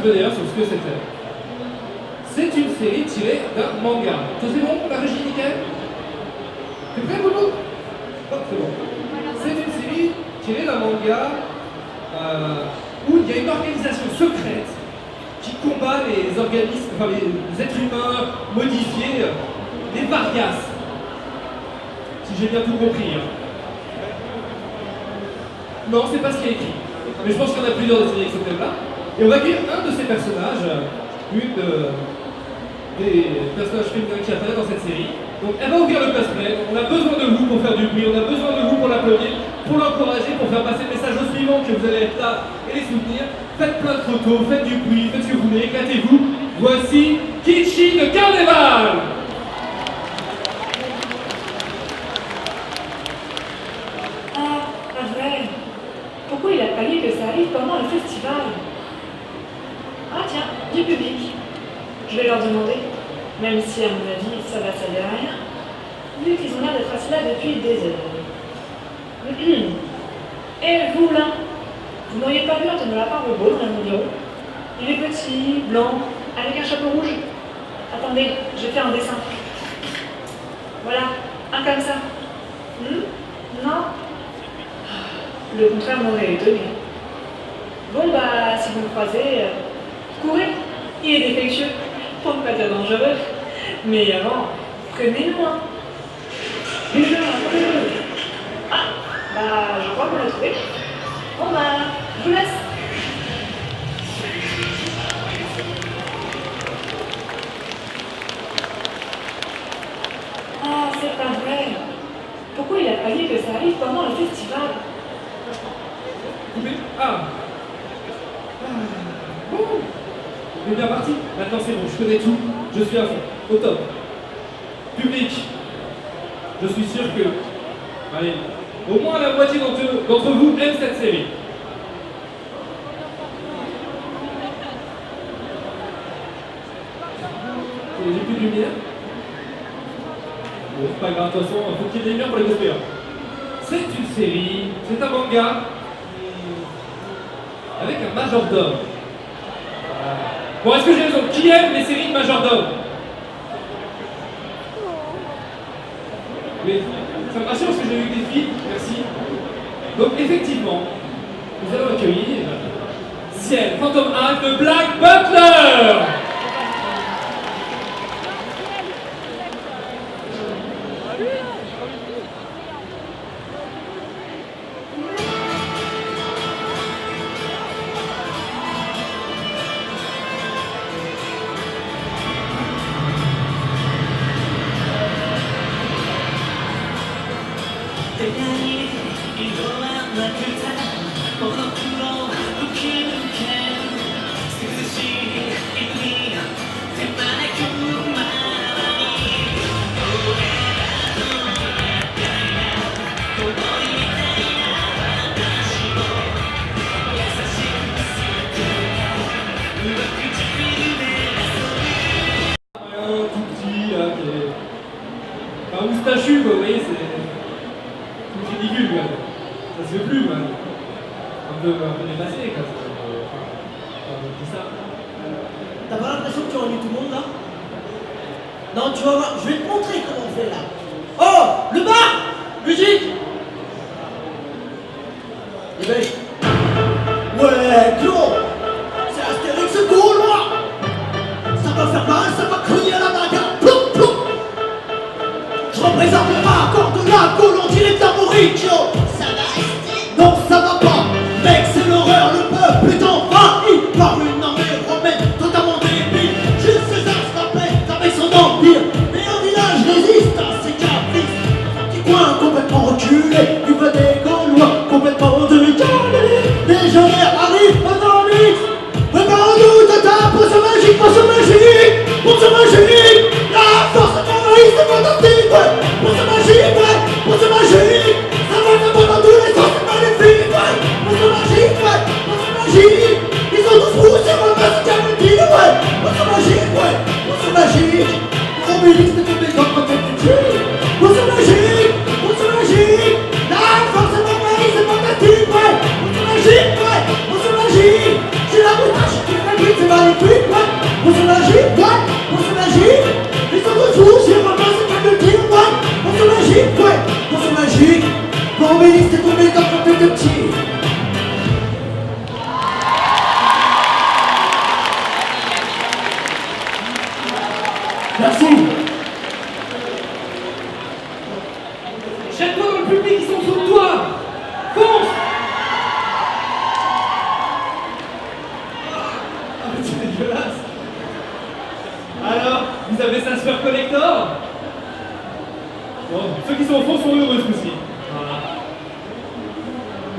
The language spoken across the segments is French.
peu d'ailleurs sur ce que c'était. C'est une série tirée d'un manga. Ça c'est bon, la régie nickel? T'es prêt, Boulou? Oh, c'est bon. C'est une série tirée d'un manga où il y a une organisation secrète qui combat les organismes, enfin les êtres humains modifiés, les Vargas. Si j'ai bien tout compris. Hein. Non, c'est pas ce qui est écrit. Mais je pense qu'il y en a plusieurs de séries avec ce thème-là. Et on va accueillir un de ces personnages, une des personnages féminins qui apparaît dans cette série. Donc elle va ouvrir le cosplay. On a besoin de vous pour faire du bruit, on a besoin de vous pour l'applaudir, pour l'encourager, pour faire passer le message aux suivants que vous allez être là et les soutenir. Faites plein de photos, faites du bruit, faites ce que vous voulez, éclatez-vous. Voici Kichi de Carnaval. Ah, pas vrai. Pourquoi il a fallu que ça arrive pendant le festival? Ah tiens, du public. Je vais leur demander, même si à mon avis ça va servir à rien, vu qu'ils ont l'air d'être assis là depuis des heures. Et vous là, vous n'auriez pas vu un tonneau lapin robot dans la environ? Il est petit, blanc, avec un chapeau rouge. Attendez, je vais faire un dessin. Voilà, un comme ça. Non? Le contraire m'aurait étonné. Bon bah, si vous me croisez, courez. Il est défectueux, pour ne pas dire dangereux. Mais avant, prenez-nous un. Déjà, ah, bah, je crois qu'on l'a trouvé. Bon bah, je vous laisse. Ah, c'est pas vrai. Pourquoi il a fallu que ça arrive pendant le festival? Ah. Bon. On est bien parti. Maintenant c'est bon, je connais tout. Je suis à fond. Au top. Public. Je suis sûr que, allez, au moins la moitié d'entre vous aiment cette série. J'ai plus de lumière. Bon, c'est pas grave, de toute façon, il faut qu'il y ait des lumières pour les cosplayers. C'est une série, c'est un manga avec un majordome. Bon, est-ce que j'ai raison? Qui aime les séries de majordome? Oui, ça me rassure parce que j'ai eu des filles, merci. Donc effectivement, nous allons accueillir Ciel, Phantom Hack de Black Butler. Un moustachu, quoi, vous voyez, c'est ridicule, quoi. Ça se fait plus, quoi. Un peu dépassé, quoi. C'est ça. T'as pas l'impression que tu ennuies tout le monde, là? Non, tu vas voir, je vais te montrer comment on fait, là. Oh, le bar! Musique! Eh ben, ouais, Claude! C'est Astérix gaulois! Ça va faire mal, ça va cogner à la bagarre! Ploup, ploup! Je représente le raccord de la Gaule, on dirait de la Mauricio! Ça va, Astérix? Non, ça va pas! Mec, c'est l'horreur, le peuple est envahi par une armée romaine totalement débile! Juste César se rappelle qu'avec son empire, mais un village résiste à ses caprices! Un petit coin complètement reculé, du vote des Gaulois, complètement décalé! Légionnaire arrive dans l'X! Préparons-nous, tata, potion magique, potion magique! Potion magique! La force terroriste est fantastique, ouais! Potion magique, ouais! Potion magique! Ça va dans tous les sens, c'est magnifique, ouais! Potion magique, ouais! Potion magique! Ils sont tous fous, c'est moi, c'est Camille, ouais! Potion magique, ouais! Potion magique! Obélix, t'es tombé dans le côté du cul! Potion magique! Potion magique! public, ils s'en foutent de toi. Fonce. Ah, mais c'est dégueulasse. Alors, vous avez ça Super Collector? Bon, ceux qui sont au fond sont heureux ce coup-ci. Voilà.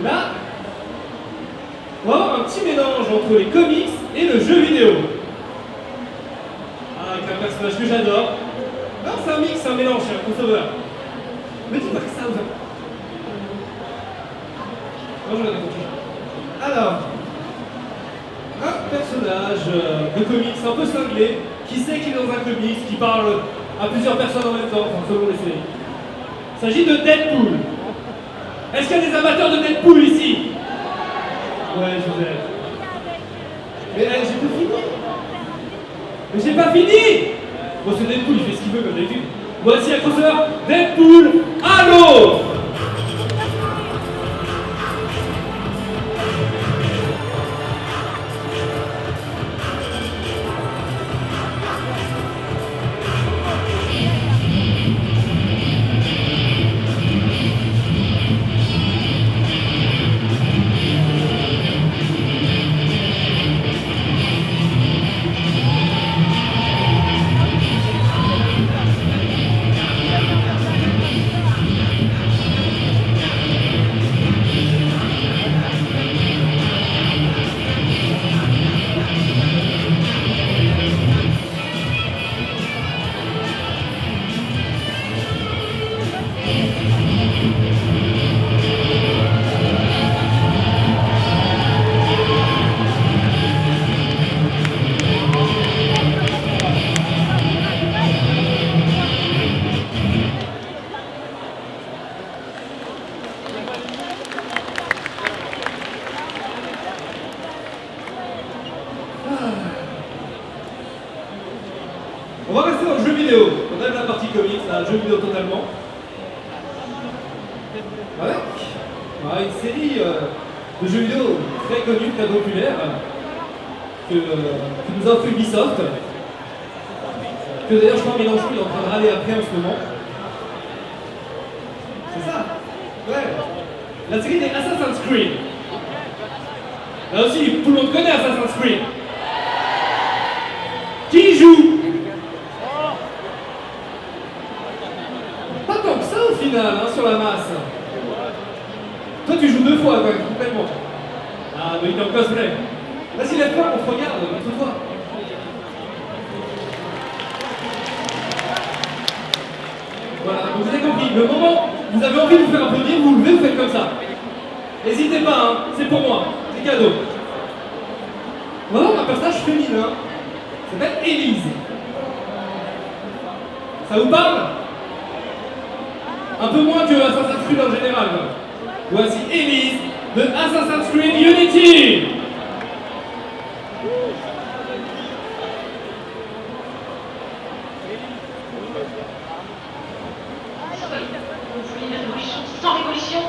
Là, on va avoir un petit mélange entre les comics et le jeu vidéo. Ah, avec un personnage que j'adore. Non, c'est un mix, c'est un mélange, c'est un crossover. Mais dis pas que ça, vous a... Non, j'en ai compris. Alors, un personnage de comics un peu cinglé, qui sait qu'il est dans un comics, qui parle à plusieurs personnes en même temps, enfin, selon les séries. Il s'agit de Deadpool. Est-ce qu'il y a des amateurs de Deadpool ici? Ouais, je vous aime. Mais j'ai pas fini. Mais j'ai pas fini. Bon, c'est Deadpool, il fait ce qu'il veut comme d'habitude. Voici un crossover Deadpool Halo. On va rester dans le jeu vidéo. On aime la partie comics, c'est un jeu vidéo totalement. Avec une série de jeux vidéo très connue, très populaire, que nous offre Ubisoft. Que d'ailleurs je crois Mélenchon il est en train de râler après en ce moment. C'est ça? Ouais. La série des Assassin's Creed. Là aussi, tout le monde connaît Assassin's Creed. Qui y joue? Pas tant que ça au final, hein, sur la masse. Toi tu joues deux fois, quoi, complètement. Ah, mais il est en cosplay. Vas-y, lève-toi, on te regarde, montre-toi. Voilà, donc vous avez compris, le moment où vous avez envie de vous faire applaudir, vous vous levez, vous faites comme ça. N'hésitez pas, hein, c'est pour moi, c'est cadeau. On va avoir un personnage féminin, ça s'appelle Élise. Ça vous parle? Un peu moins que Assassin's Creed en général. Voici Élise de Assassin's Creed Unity. Une révolution sans révolution.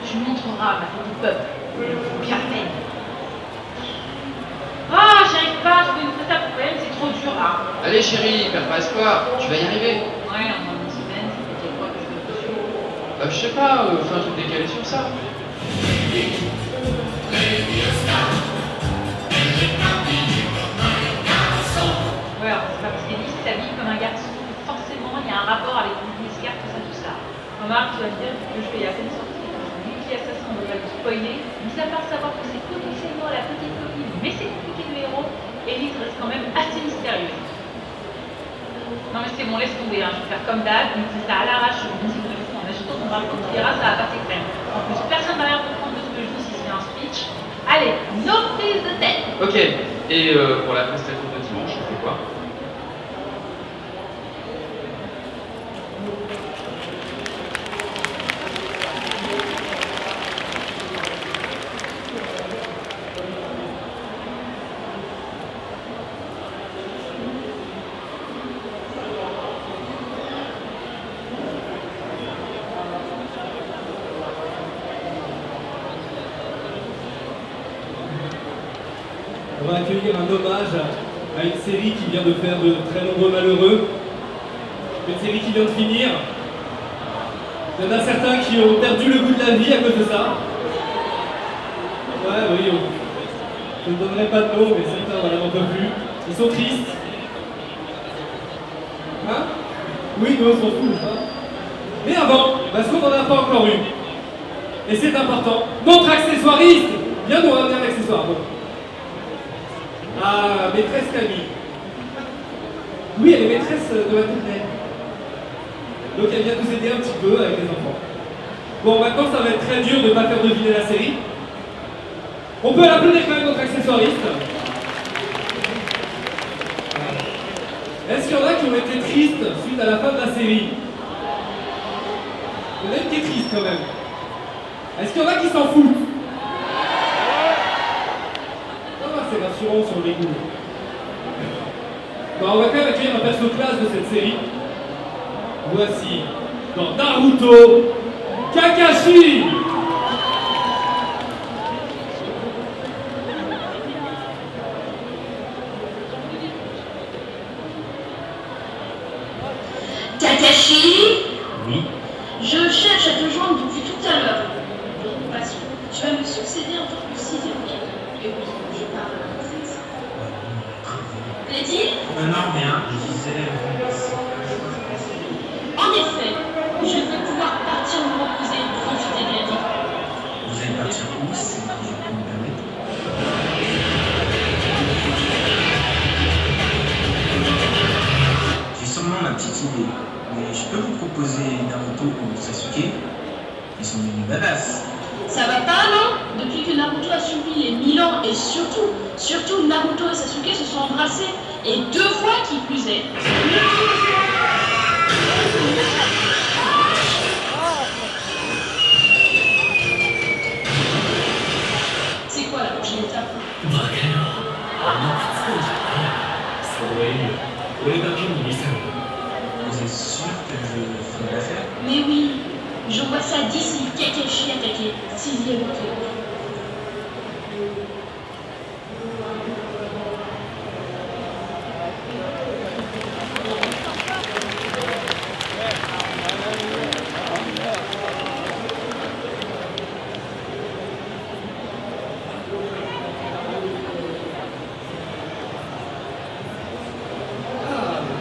Tu montreras ma faute au peuple. Bien la peine. Ah, j'y arrive pas, trouver une recette à problème, c'est trop dur. Ah. Allez chérie, perds pas espoir, tu vas y arriver. Ouais, en moins d'une semaine, c'était quelle fois que je fais dessus. Je sais pas, fais un truc décalé sur ça. Ouais, alors c'est pas parce qu'Élise s'habille comme un garçon que forcément il y a un rapport avec une escarpe, tout ça. Remarque, tu vas me dire que le jeu est à peine sorti. Lui qui est assassin, on ne va pas le spoiler. Mis à part savoir que c'est potentiellement la petite copine, mais c'est compliqué de héros, Élise reste quand même assez mystérieuse. Non mais c'est bon, laisse tomber, hein. Je vais faire comme d'hab, mais c'est ça à l'arrache, musique de fond, en achetant ton drapeau, tu verras, ça va passer crème. En plus, personne n'a rien comprendre de ce que je dis si c'est un speech. Allez, no prise de tête. Ok, et pour la prestation de dimanche, on fait quoi? On va accueillir un hommage à une série qui vient de faire de très nombreux malheureux. Une série qui vient de finir. Il y en a certains qui ont perdu le goût de la vie à cause de ça. Ouais, oui, je ne donnerai pas de nom, mais certains voilà, n'en peuvent plus. Ils sont tristes. Hein? Oui, nous on s'en fout. Hein? Mais avant, parce qu'on n'en a pas encore eu. Et c'est important. Notre accessoiriste vient nous ramener un accessoire. Bon. Ah, maîtresse Camille. Oui, elle est maîtresse de maternelle. Donc elle vient nous aider un petit peu avec les enfants. Bon, maintenant ça va être très dur de ne pas faire deviner la série. On peut l'appeler quand même notre accessoiriste. Est-ce qu'il y en a qui ont été tristes suite à la fin de la série? Il y en a une qui est triste quand même. Est-ce qu'il y en a qui s'en foutent? Ah, c'est rassurant sur les goûts. Bon, on va quand même accueillir un perso classe de cette série. Voici, dans Naruto, Kakashi! Kakashi, Oui, je cherche à te joindre depuis tout à l'heure. Bon, parce que tu vas me succéder en tant que sixième cadeau. Et oui, je parle princesse. Plaît-il? non, rien, je disais. En effet, je veux pouvoir partir me reposer et profiter de la vie. Vous allez partir où, si je peux me permettre? J'ai sûrement ma petite idée, mais je peux vous proposer Naruto ou Sasuke. Ils sont devenus badass. Ça va pas, non? Depuis que Naruto a subi les 1000 ans et surtout Naruto et Sasuke se sont embrassés. Et 2 fois qui plus est. C'est quoi la prochaine étape? バカ野郎あの服じゃないそういう俺だけに見せろ Vous êtes sûr que je ferai l'affaire? Mais oui, je vois ça d'ici, Kakashi attaqué, 6e tour.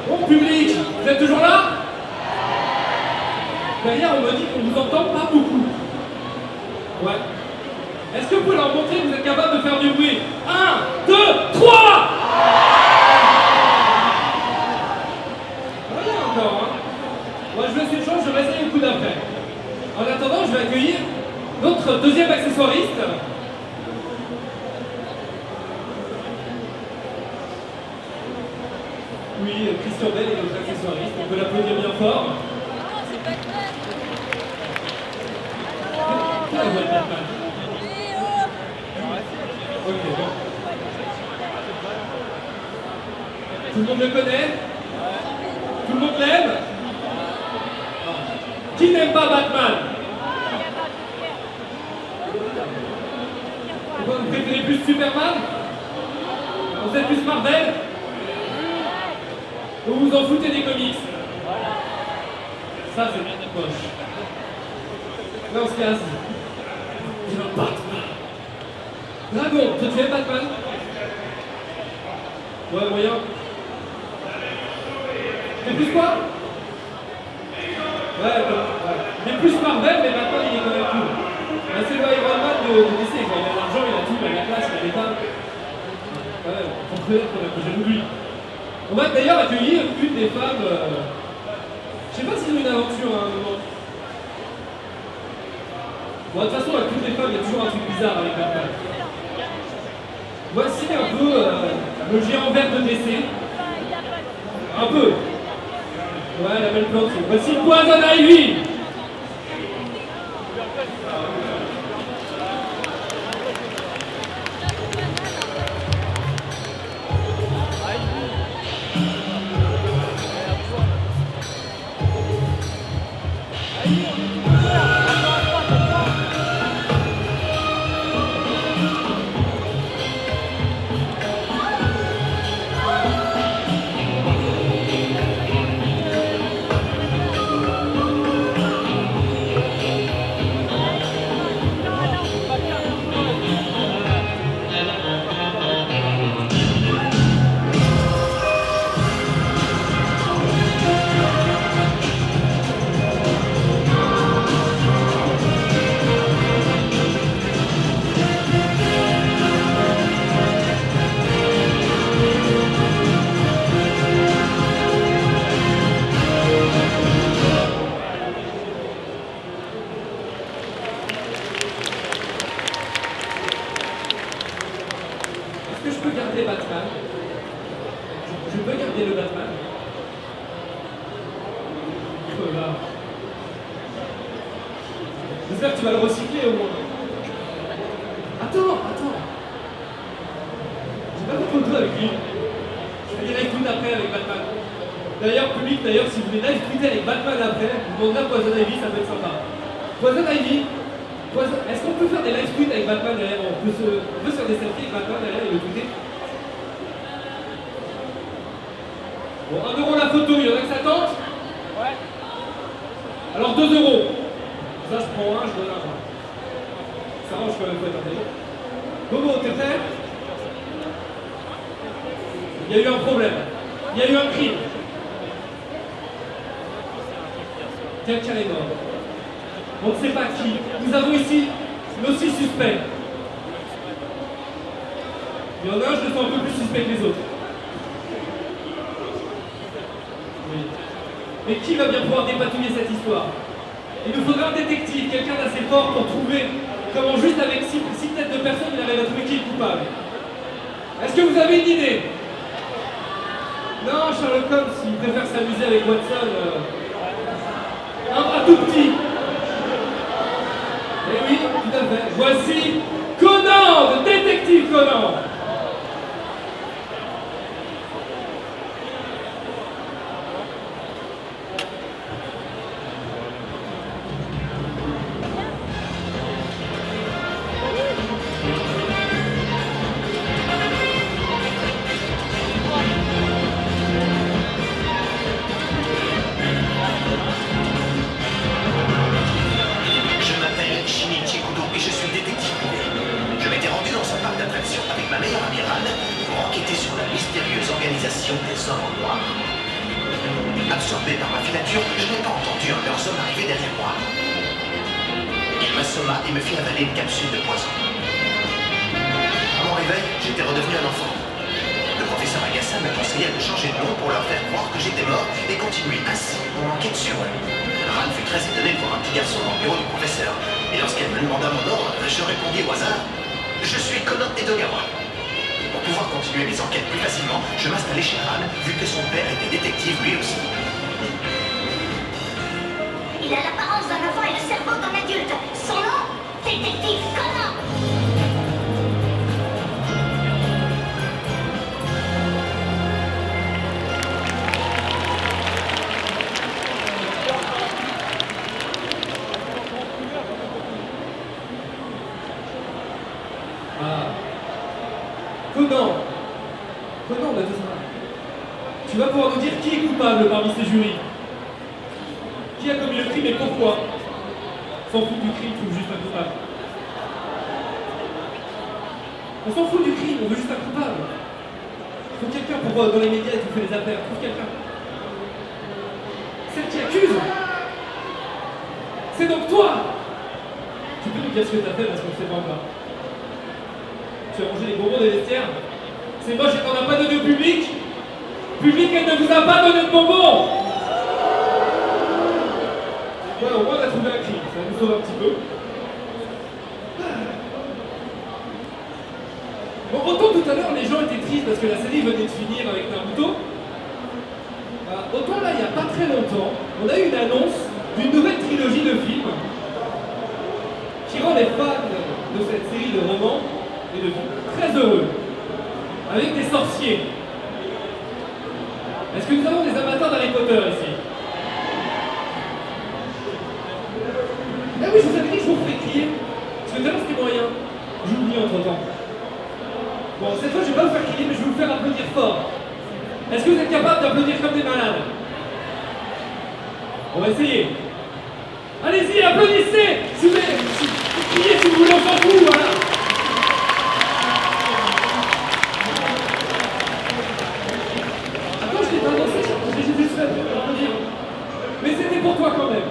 Bon public, vous êtes toujours là? Derrière, on me dit qu'on vous entend pas beaucoup. Ouais. Est-ce que vous pouvez leur montrer que vous êtes capable de faire du bruit? 1, 2, 3! Rien encore, hein. Moi, je laisse une chance, je réessaye le coup d'après. En attendant, je vais accueillir notre deuxième accessoiriste. Oui, Christian Bell est notre accessoiriste, on peut l'applaudir bien fort. Ah, ouais, Batman. Ok, bon. Tout le monde le connaît? Tout le monde l'aime? Qui n'aime pas Batman? Pourquoi vous préférez plus Superman? Vous êtes plus Marvel? Vous vous en foutez des comics? Ça, c'est moche. Là, on se casse. Il va Batman. Dragon, toi, tu aimes Batman? Ouais, moyen. Mais plus quoi? Ouais, mais plus Marvel, mais Batman, il est quand même cool. Ben, c'est le Iron Man de DC, quoi. Il a l'argent, il a tout, il a la classe, il a l'état. Ouais, faut reconnaître qu'on a que jaloux de lui. On va d'ailleurs accueillir une des femmes. Je sais pas s'ils ont une aventure à un moment. Bon, de toute façon, avec toutes les femmes, il y a toujours un truc bizarre avec Batman. Voici un peu le géant vert de DC. Un peu. Ouais, la belle plante. Voici Poison Ivy. là. J'espère que tu vas le recycler au moins. Attends. J'ai pas de photo avec lui. Je fais des live tweets après avec Batman. D'ailleurs, public, si vous voulez live tweeter avec Batman après, vous demandez à Poison Ivy, ça peut être sympa. Poison Ivy, est-ce qu'on peut faire des live tweets avec Batman derrière? On peut se faire des selfies avec Batman derrière et le tweeter. Bon, 1 euro la photo, il y en a que ça tente? Ouais. Alors 2 euros. Ça, je prends un, je donne un. Ça marche quand même, faut être intelligent. Bobo, t'es prêt? Il y a eu un problème. Il y a eu un crime. Quelqu'un est mort. On ne sait pas qui. Nous avons ici nos 6 suspects. Il y en a un, je le sens un peu plus suspect que les autres. Oui. Mais qui va bien pouvoir dépatouiller cette histoire? Il nous faudra un détective, quelqu'un d'assez fort pour trouver comment juste avec 6 têtes de personnes il arrive à trouver qui est coupable. Est-ce que vous avez une idée? Non, Sherlock Holmes, il préfère s'amuser avec Watson. Un bras tout petit. Eh oui, tout à fait. Voici Conan, le détective Conan. Absorbé par ma filature, je n'ai pas entendu un de leurs hommes arriver derrière moi. Il m'assomma et me fit avaler une capsule de poison. À mon réveil, j'étais redevenu un enfant. Le professeur Agassiz me conseillait de changer de nom pour leur faire croire que j'étais mort et continuer ainsi mon enquête sur eux. Ran fut très étonnée de voir un petit garçon dans le bureau du professeur. Et lorsqu'elle me demanda mon ordre, je répondis au hasard « Je suis Conan Edogawa ». Pour pouvoir continuer mes enquêtes plus facilement, je m'installais chez Ran, vu que son père était détective lui aussi. Il a l'apparence d'un enfant et le cerveau d'un adulte. Son nom, détective Conan. Conan, on a dit ça. Tu vas pouvoir nous dire qui est coupable parmi ces jurys? Qui a commis le crime et pourquoi? On s'en fout du crime, on trouve juste un coupable. On s'en fout du crime, on veut juste un coupable. Il faut quelqu'un pour dans les médias qui fait les affaires. Trouve quelqu'un. Celle qui accuse, c'est donc toi. Tu peux nous dire ce que t'as fait parce qu'on ne sait pas encore. Tu as mangé les bonbons des vestiaires. C'est moche et qu'on n'a pas donné au public. Public, elle ne vous a pas donné de bonbons. Voilà, au moins on a trouvé un crime, ça nous sauve un petit peu. Bon, autant tout à l'heure les gens étaient tristes parce que la série venait de finir avec Naruto. Autant là, il n'y a pas très longtemps, on a eu une annonce d'une nouvelle trilogie de films qui rend les fans de cette série de romans et de films très heureux. Avec des sorciers. Est-ce que nous avons des amateurs d'Harry Potter ici? Ah oui, je vous avais dit que je vous ferais crier. Parce que tout à l'heure c'était moyen. J'oublie entre temps. Bon, cette fois je vais pas vous faire crier, mais je vais vous faire applaudir fort. Est-ce que vous êtes capable d'applaudir comme des malades? On va essayer. Allez-y, applaudissez! Si vous voulez, criez si vous voulez, on s'en fout, voilà. Attends, je l'ai pas annoncé, j'ai juste fait applaudir. Mais c'était pour toi quand même.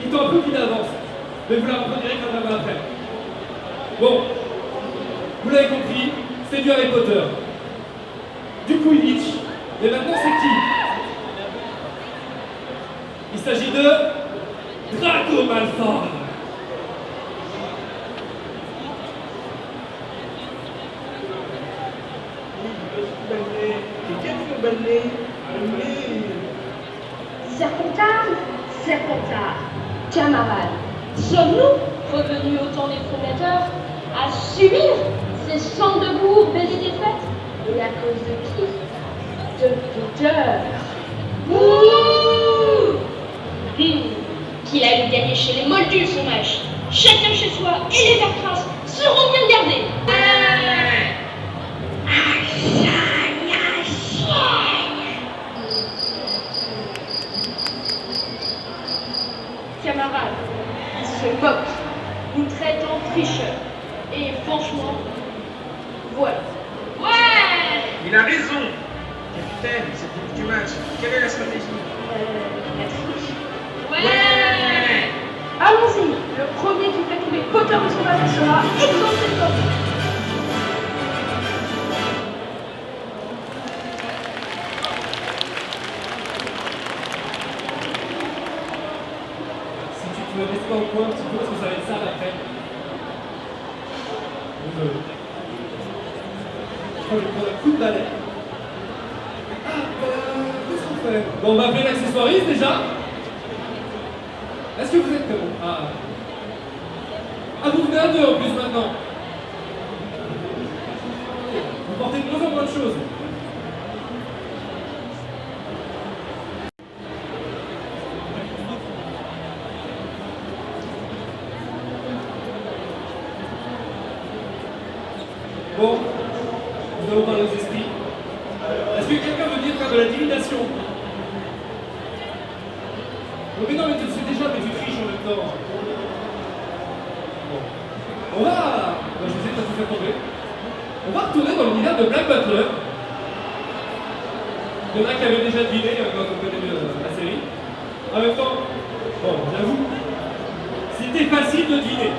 Ils t'ont applaudi d'avance. Mais vous la applaudirez quand même après. Bon, vous l'avez compris, c'est du Harry Potter. Du Quidditch. Et maintenant, c'est qui? Il s'agit de Draco Malfoy. Serpentard, Serpentard, camarades, sommes-nous revenus au temps des fondateurs à subir ces champs de bourg et des défaites? Et à cause de qui? De Peter. Ouh Qu'il a eu gagné chez les moldus, son match. Chacun chez soi et les vercrasses seront bien gardés. Camarades, ils se moquent, nous traitent en tricheurs. Et franchement, voilà. Ouais! Il a raison. Capitaine, c'est le début du match. Quelle est la stratégie? La triche. Ouais! Allons-y. Le premier qui fait tomber Potter de son bâton sera exempté de temps. Si tu peux rester dans le coin un petit peu, parce que ça va être sale après. Désolé. Je crois que je vais prendre un coup de balai. Qu'est-ce qu'on fait? Bon, on va appeler l'accessoiriste déjà. Est-ce que vous êtes bon? Ah, vous venez à deux en plus maintenant. Vous portez de moins en moins de choses. Bon, nous allons parler aux esprits. Est-ce que quelqu'un veut venir faire de la divination? Oh, mais non, mais tu le sais déjà, mais tu triches en même temps. Bon. On va... je sais que ça te fait tomber. On va retourner dans l'univers de Black Butler. Il y en a qui avaient déjà deviné quand on connaît la série. En même temps, bon, j'avoue, c'était facile de deviner.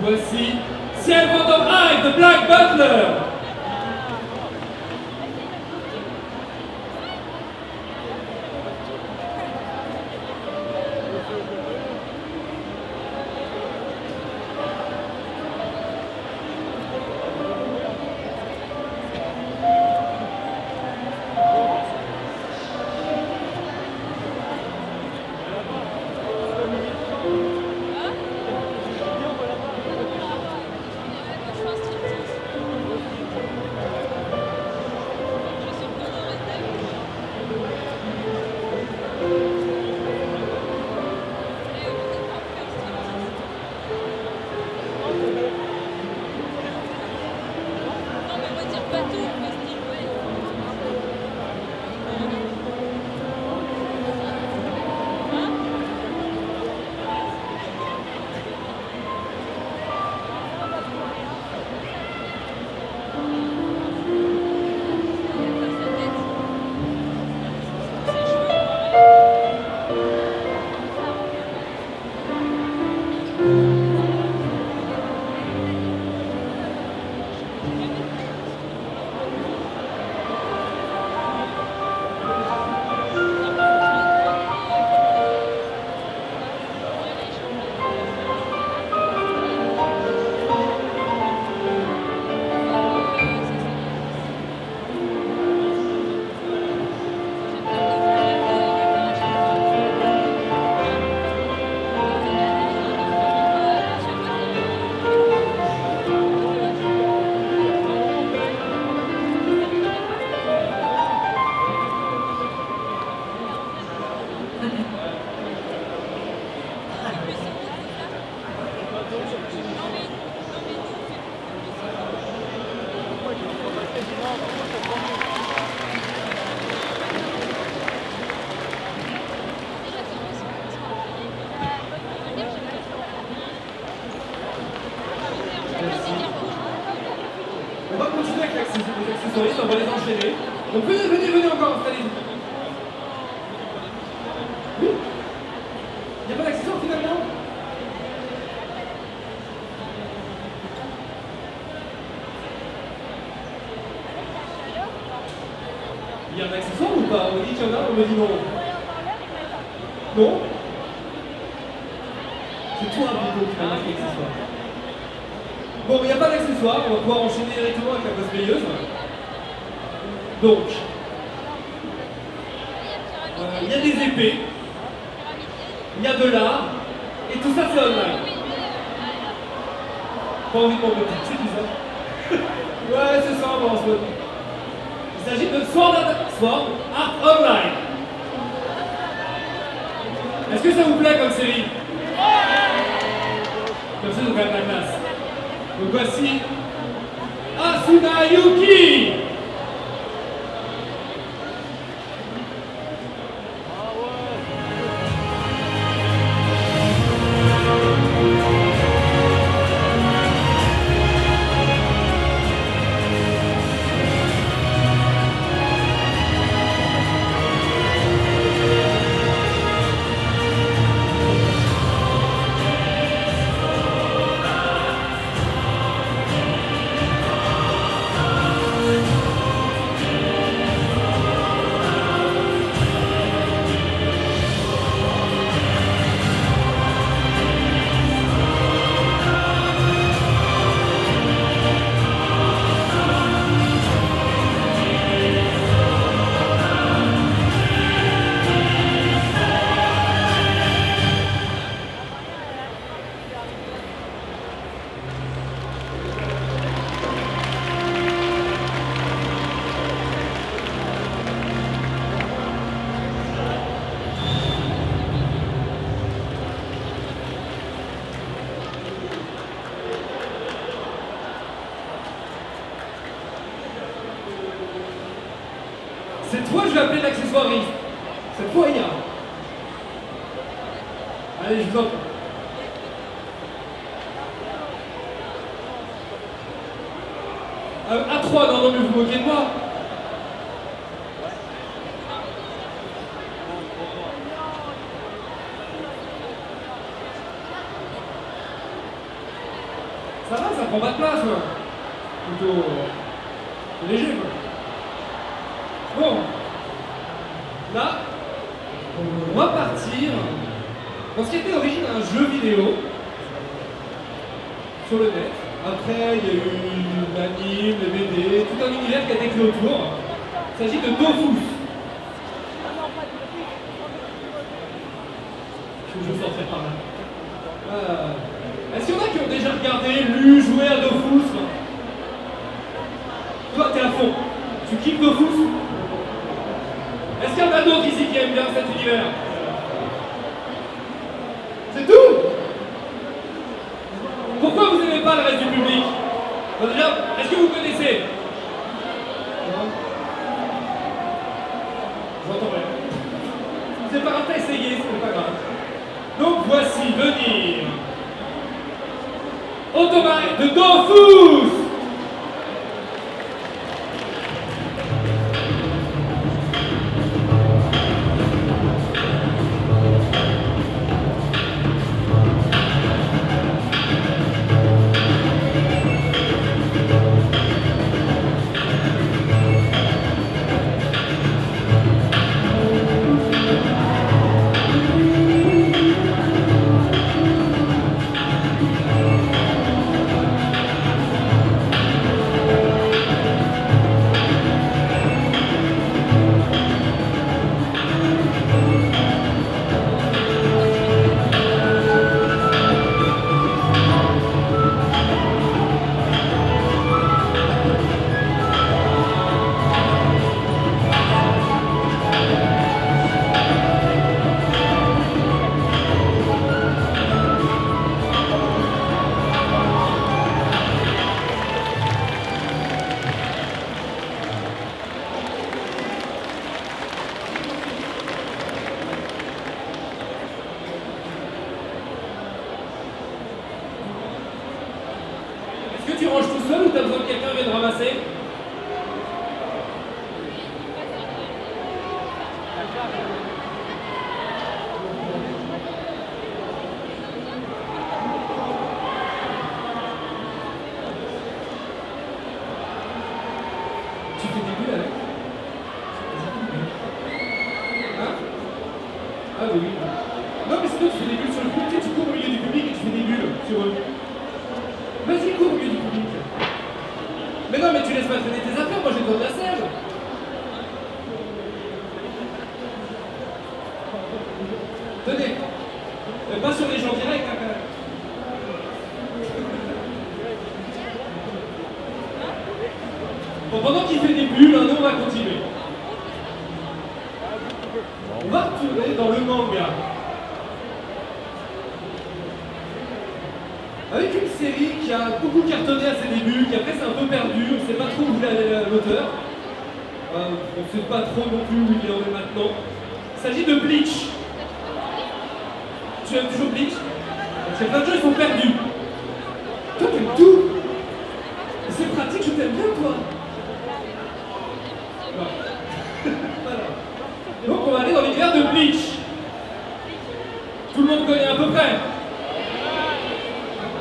Voici Servant of Eye de Black Butler. On va continuer avec les accessoiristes, on va les enchaîner. Donc venez encore, installez-vous. Oui. Il n'y a pas d'accessoire finalement? Il y a un accessoire ou pas? On dit qu'il y en a, on me dit non. Non? C'est toi plutôt qui m'a marqué l'accessoire. Bon, il n'y a pas d'accessoire, on va pouvoir enchaîner directement avec la cosplayeuse. Donc, il y a des épées, il y a de l'art, et tout ça c'est online. Pas envie de m'en dire, c'est bizarre. Ouais, c'est ça, bon, il s'agit de Sword Art Online. Est-ce que ça vous plaît comme série? Comme ça, nous quand même la classe. Donc voici Asuna Yuki. Cette fois, je vais appeler l'accessoiriste. Cette fois, il y a. Allez, je vous en prie. À 3, non, mais vous moquez de moi. Ça va, ça prend pas de place, quoi. Plutôt léger, quoi. Bon, là, on va partir dans ce qui était à l'origine un jeu vidéo sur le net. Après, il y a eu l'anime, les BD, tout un univers qui a été créé autour. Il s'agit de Dofus. Je sortirai par là. Est-ce qu'il y en a qui ont déjà regardé, lu, joué à Dofus? Toi, t'es à fond. Tu kiffes Dofus? Est-ce qu'il y en a d'autres ici qui aiment bien cet univers? C'est tout? Pourquoi vous n'aimez pas le reste du public? Bon, déjà, est-ce que vous connaissez? Non? J'entends rien. C'est pas grave, t'as essayé, c'est pas grave. Donc voici venir Otomae de Dofus. Est-ce que tu ranges tout seul ou t'as besoin que quelqu'un vienne ramasser? Tu fais des bulles avec? Hein? Ah oui. Non mais sinon tu fais des bulles sur le public, tu cours au milieu du public et tu fais des bulles sur eux. Vas-y, cours au milieu du public. Mais non, mais tu laisses pas traîner tes affaires, moi j'ai besoin de la selle. Mais pas sur les gens directs, hein, quand même. Bon, pendant qu'il fait des bulles, nous on va continuer. On va retourner dans le manga. Avec une série qui a beaucoup cartonné à ses débuts, qui après s'est un peu perdue, on ne sait pas trop où est l'auteur. On ne sait pas trop non plus où il en est maintenant. Il s'agit de Bleach. Tu aimes toujours Bleach? Parce que plein de gens ils sont perdus. Toi t'aimes tout. C'est pratique, je t'aime bien toi. Voilà. Donc on va aller dans l'univers de Bleach. Tout le monde connaît à peu près.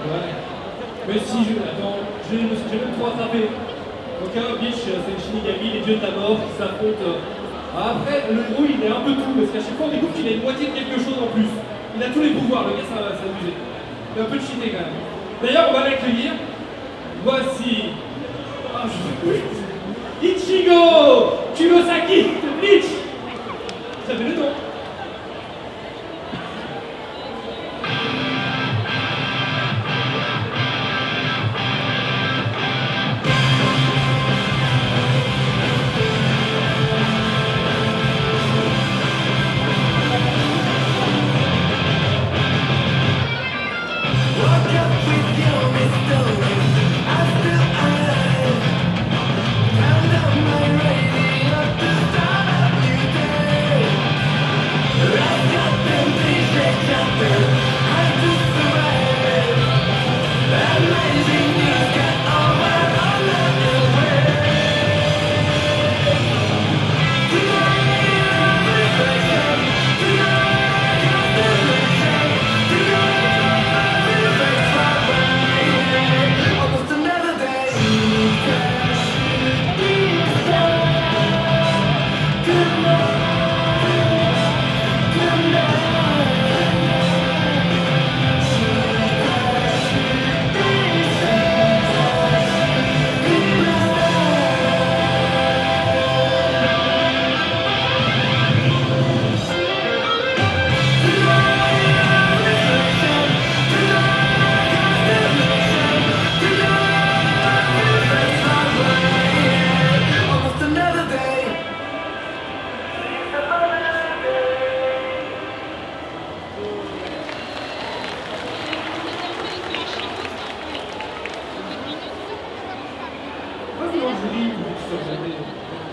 Ouais. Mais si, attends, j'ai même trop attrapé. Donc Bleach, c'est le Shinigami, les dieux de la mort qui s'affrontent. Après, le héros il est un peu tout, parce qu'à chaque fois on découvre qu'il a une moitié de quelque chose en plus. Il a tous les pouvoirs, le gars ça va s'amuser. Il est un peu cheaté quand même. D'ailleurs, on va l'accueillir. Voici. Ah, Ichigo Kurosaki de Bleach. Ça fait le nom.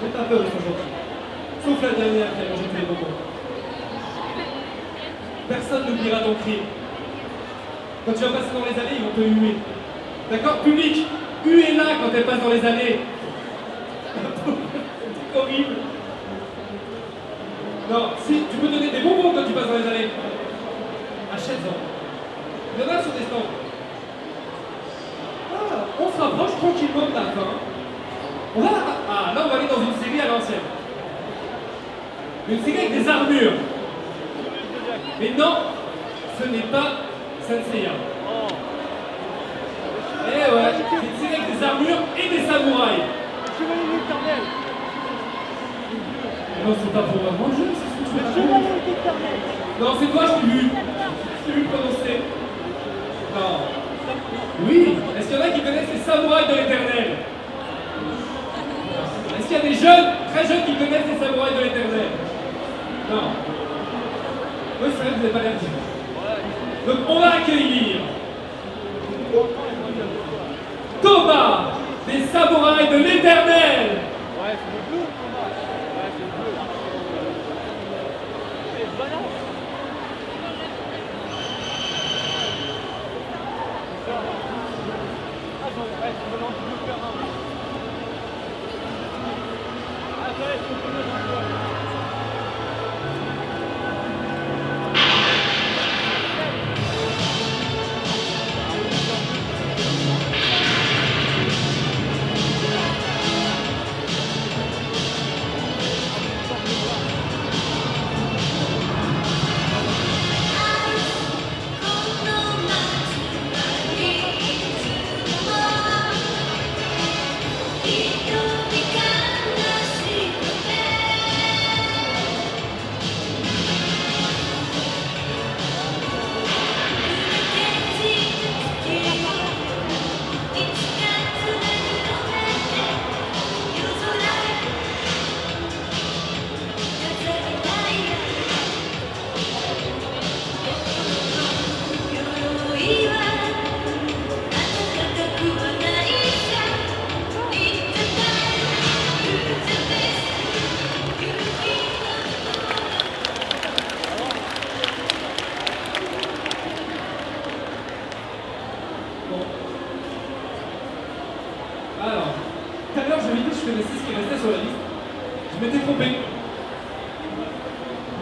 J'ai pas peur, ils sont gentils. Sauf la dernière qui a mangé tous les bonbons. Personne n'oubliera ton cri. Quand tu vas passer dans les allées, ils vont te huer. D'accord? Public, huez-la quand elle passe dans les allées. C'est horrible. Non, si, tu peux donner des bonbons quand tu passes dans les allées. Achète-en. Il y en a sur des stands. Ah, on se rapproche tranquillement de la fin. On va... Ah, là on va aller dans une série à l'ancienne. Une série avec des armures. Mais non, ce n'est pas Senseiya. Eh ouais, c'est une série avec des armures et des samouraïs. Non, c'est pas pour vraiment le jeu, c'est ce que tu veux dire. Non, c'est toi, je t'ai vu. Je t'ai vu prononcer. Non. Oui, est-ce qu'il y en a qui connaissent les samouraïs de l'Éternel? Est-ce qu'il y a des jeunes, très jeunes, qui connaissent les samouraïs de l'Éternel? Non. Oui, c'est vrai que vous n'avez pas l'air dire. Donc, on va accueillir Thomas, des samouraïs de l'Éternel. Ouais, c'est le bleu, Thomas. Ouais, c'est le bleu. C'est banane. Ah, je me lance du bleu faire un. Ah, ça laisse le bleu dans le bois.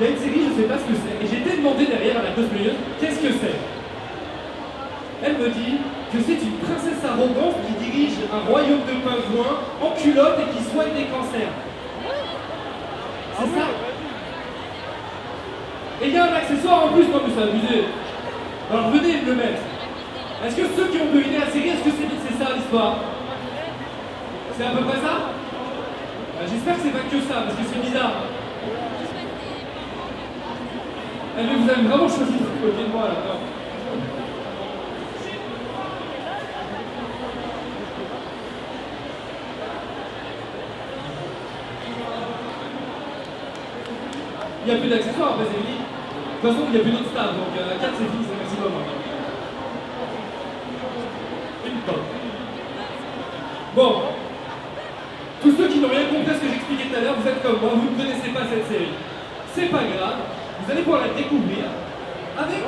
il y a une série, je sais pas ce que c'est, et j'ai été demandé derrière à la cosplayeuse, qu'est-ce que c'est? Elle me dit que c'est une princesse arrogante qui dirige un royaume de pingouins en culotte et qui soigne des cancers. C'est ça? Et il y a un accessoire en plus, non mais c'est abusé. Alors venez me le mettre. Est-ce que ceux qui ont deviné la série, est-ce que c'est ça l'histoire? C'est à peu près ça? J'espère que c'est pas que ça, parce que c'est bizarre. Eh mais vous avez vraiment choisi de vous côté de moi là. Non. Il n'y a plus d'accessoires après c'est fini. De toute façon il n'y a plus d'autres stars, donc à 4 c'est fini, c'est le maximum. Une pomme. Bon. Tous ceux qui n'ont rien compris à ce que j'expliquais tout à l'heure, vous êtes comme moi, vous ne connaissez pas cette série. C'est pas grave, vous allez pouvoir la découvrir avec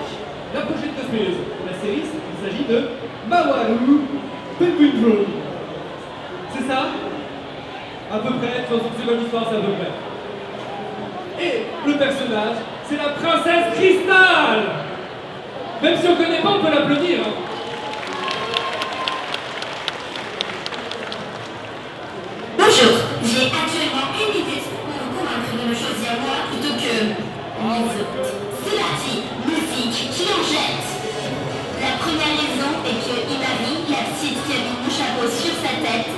la prochaine cosplayeuse. La série, il s'agit de Mawaru Penguin Drum. C'est ça? À peu près, de toute façon c'est comme l'histoire, c'est à peu près. Et le personnage, c'est la princesse Cristal. Même si on ne connaît pas, on peut l'applaudir. Hein. Bonjour, j'ai actuellement une idée pour me convaincre de me choisir moi plutôt que les autres. C'est parti, musique qui en jette. La première raison est que Imari, la petite qui a mis mon chapeau sur sa tête,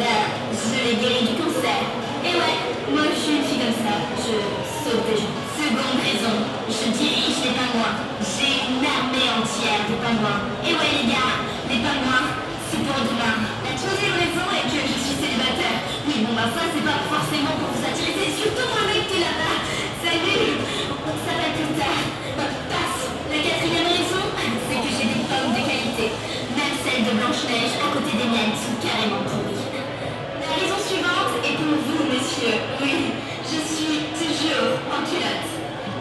je l'ai guéri du cancer. Et ouais, moi je suis une fille comme ça, je sauve des gens. Seconde raison, je dirige les pingouins. J'ai une armée entière de pingouins. Et ouais les gars, les pingouins, c'est pour demain. La troisième raison est que je suis célibataire. Oui bon ça c'est pas forcément pour vous attirer, c'est surtout pour un mec qui est là-bas. Salut, on s'appelle plus tard. Passe. La quatrième raison, c'est que j'ai des pommes de qualité. Même celles de Blanche-Neige à côté des miennes sont carrément pourries. La raison suivante est pour vous, monsieur. Oui, je suis toujours en culotte.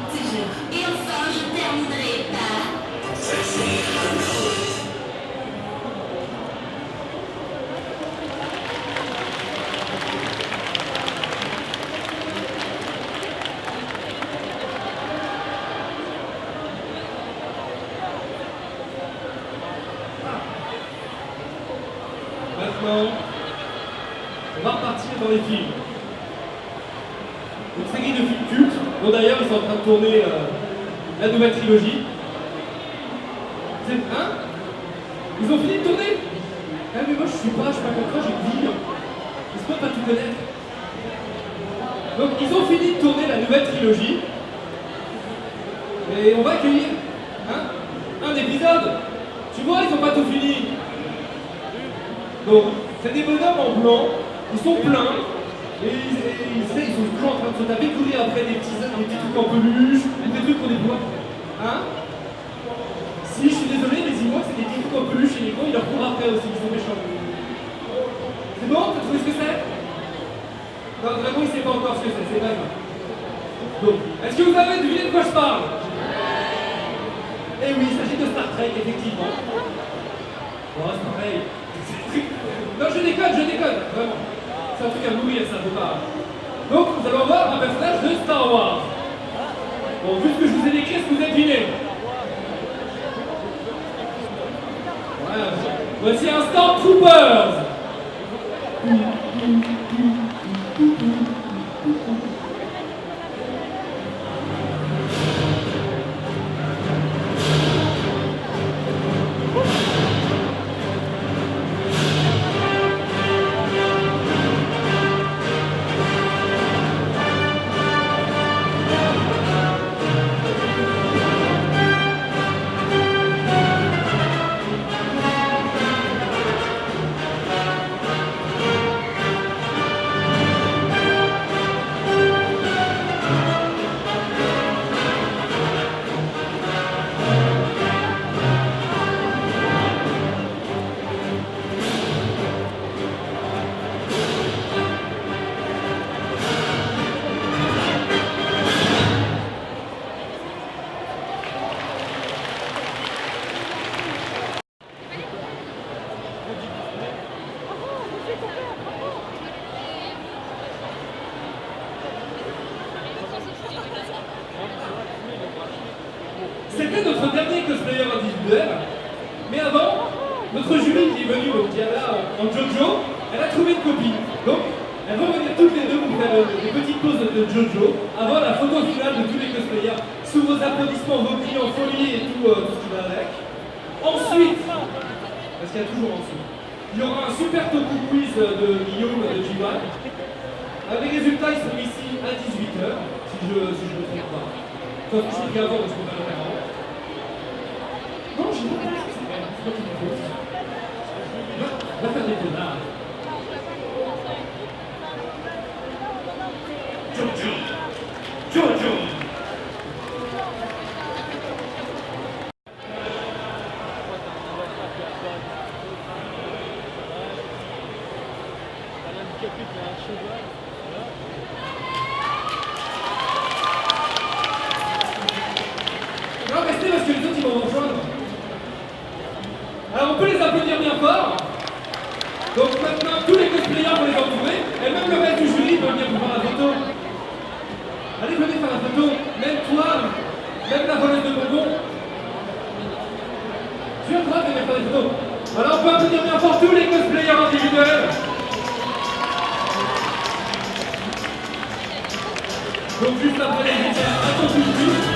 Toujours. Et enfin, je terminerai par... Maintenant, on va repartir dans les films. Une série de films cultes, dont d'ailleurs ils sont en train de tourner la nouvelle trilogie. Hein? Ils ont fini de tourner? Ah mais moi je suis pas comme toi, j'ai une vie. Ils se peuvent pas tout connaître. Donc ils ont fini de tourner la nouvelle trilogie. Et on va accueillir un épisode. Tu vois, ils ont pas tout fini. Donc, c'est des bonhommes en blanc, ils sont pleins, et ils sont toujours en train de se taper, courir après des petits trucs en peluche, ou des trucs qu'on des bois. Hein? Si, je suis désolé, les Imois, c'est des petits trucs en peluche, et les gars, ils leur courent après aussi, ils sont méchants. C'est bon? T'as trouvé ce que c'est? Non, vraiment, il sait pas encore ce que c'est pas grave. Donc, est-ce que vous avez deviné de quoi je parle? Eh oui, il s'agit de Star Trek, effectivement. Bon, c'est pareil. Non, je déconne, vraiment. C'est un truc à mourir, ça peut pas. Donc, nous allons voir un personnage de Star Wars. Bon, vu ce que je vous ai décrit, est-ce que vous êtes deviné? Voilà. Voici un Stormtroopers. c'était notre dernier cosplayer individuel. Mais avant, notre jury qui est venue au Diana en Jojo, elle a trouvé une copine. Donc, elles vont venir toutes les deux vous faire des petites pauses de Jojo avant la photo finale de tous les cosplayers. Sous vos applaudissements, vos cris en folie et tout ce qui va avec. Ensuite, parce qu'il y a toujours en dessous, il y aura un super toku quiz de Guillaume de G1. Les résultats ils sont ici à 18h, si je ne me trompe pas. Enfin, je suis pris avant, donc je peux pas le faire avant. Non, je ne sais pas ce que c'est. C'est pas qu'il faut. Va faire des connards. Jojo! Jojo! Non, restez parce que les autres ils vont vous rejoindre. Alors on peut les applaudir bien fort. Donc maintenant tous les cosplayers vont les entourer. Et même le reste du jury peut venir vous faire la photo. Allez, venez faire la photo. Même toi, même la volette de bonbons. Tu as le droit de venir faire des photos. Alors on peut applaudir bien fort tous les cosplayers individuels. Donc juste après les médias, attention tout.